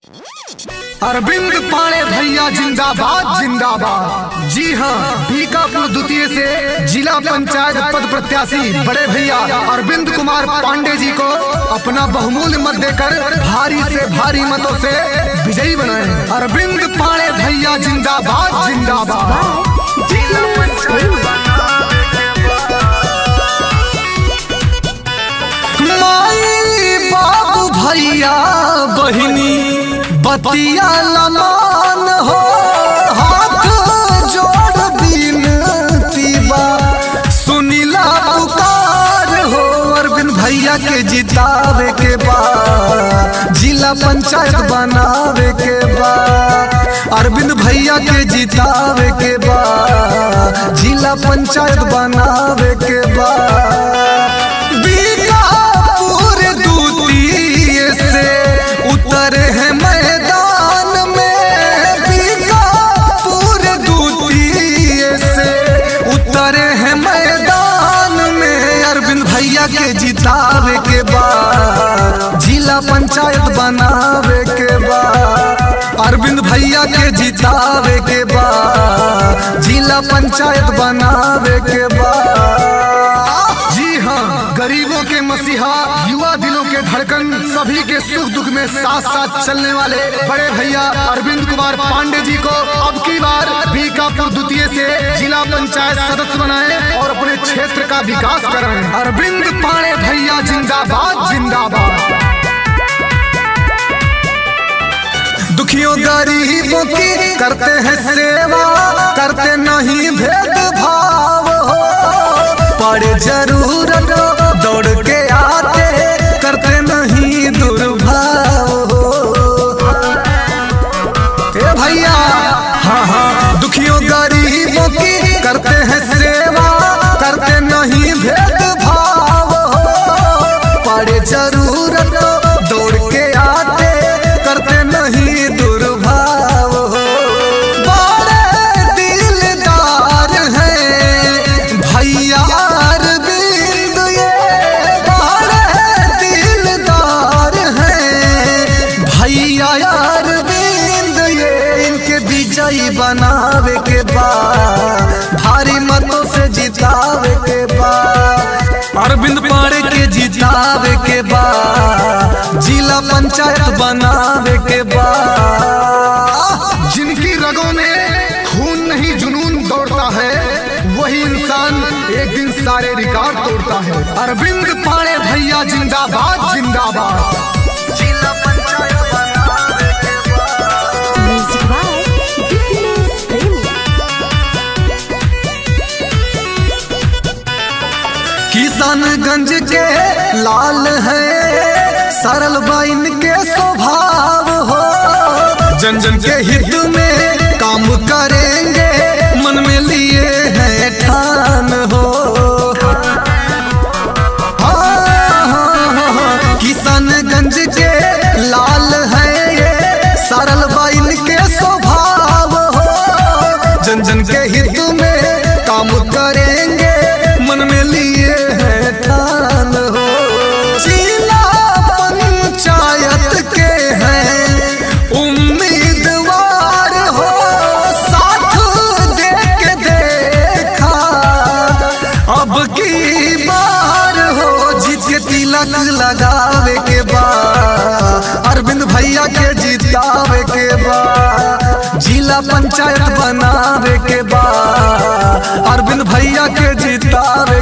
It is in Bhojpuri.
अरविंद पाणे भैया जिंदाबाद जिंदाबाद। जी हाँ, बीकापुर द्वितीय से जिला पंचायत पद प्रत्याशी बड़े भैया अरविंद कुमार पांडे जी को अपना बहुमूल्य मत देकर भारी से भारी मतों से विजयी बनाए। अरविंद पाणे भैया जिंदाबाद जिंदाबाद। माई बाबू भैया बहिनी बतिया लमान हो, हाथ जोड़ बिनती बा सुनीला पुकार हो। अरविंद भैया के जितावे के बा, जिला पंचायत बनावे के बा। अरविंद भैया के जितावे के बा, जिला पंचायत बनावे के बा। बीकापुर द्वितीय से उतरे हैं मैदान में, बीकापुर द्वितीय से उतरे हैं मैदान में। अरविंद भैया के जितावे के बाद जिला पंचायत बनावे के बाद, अरविंद भैया के जितावे के बाद जिला पंचायत बनावे के बाद। जी हाँ, गरीबों के मसीहा, युवा दिलों के धड़कन, सभी के सुख दुख में साथ साथ चलने वाले बड़े भैया अरविंद कुमार पांडे जी को अब की बार बीकापुर द्वितीय से जिला पंचायत सदस्य बनाएं और अपने क्षेत्र का विकास कराएं। अरविंद पाणे भैया जिंदाबाद जिंदाबाद। दुखियों गरीबों की करते हैं सेवा, करते नहीं भेदभाव हो। पड़े जरूरत दौड़ के आते, करते नहीं दुर्भाव हो। ए भैया हाँ हाँ, दुखियों गरीबों की करते हैं सेवा, करते नहीं भेदभाव हो। पड़े जरूरत दौड़ के आते, करते नहीं दुर्भाव हो। बड़े दिलदार हैं भैया अरविंद, ये बड़े दिलदार हैं भैया अरविंद, ये इनके विजयी बनावे के बाद भारी मतों से जितावे के बाद। अरविंद पाणे के जितावे के बाद जिला पंचायत बनावे के बाद। जिनकी रगों में खून नहीं जुनून दौड़ता है, वही इंसान एक दिन सारे रिकॉर्ड तोड़ता है। अरविंद पाणे भैया जिंदाबाद जिंदाबाद। जिला पंचायत बनावे के बाद। म्यूजिक बाय विपिनेश प्रेमी। किशनगंज के लाल है, सरल बाइन के स्वभाव हो। जन जन के हित में काम करेंगे, मन में लिए हैं ठान हो। किशनगंज के लाल है ये, सरल बाइन के स्वभाव हो। जन जन के हित में काम करेंगे, मन में लिए हैं ठान हो। जिला पंचायत के हैं उम्मीदवार हो, साथ दे के देखा अब की बार हो। जीत के तिलक लगावे के बाद अरविंद भैया के जितावे के बाद जिला पंचायत बनावे के बाद अरविंद भैया के जितावे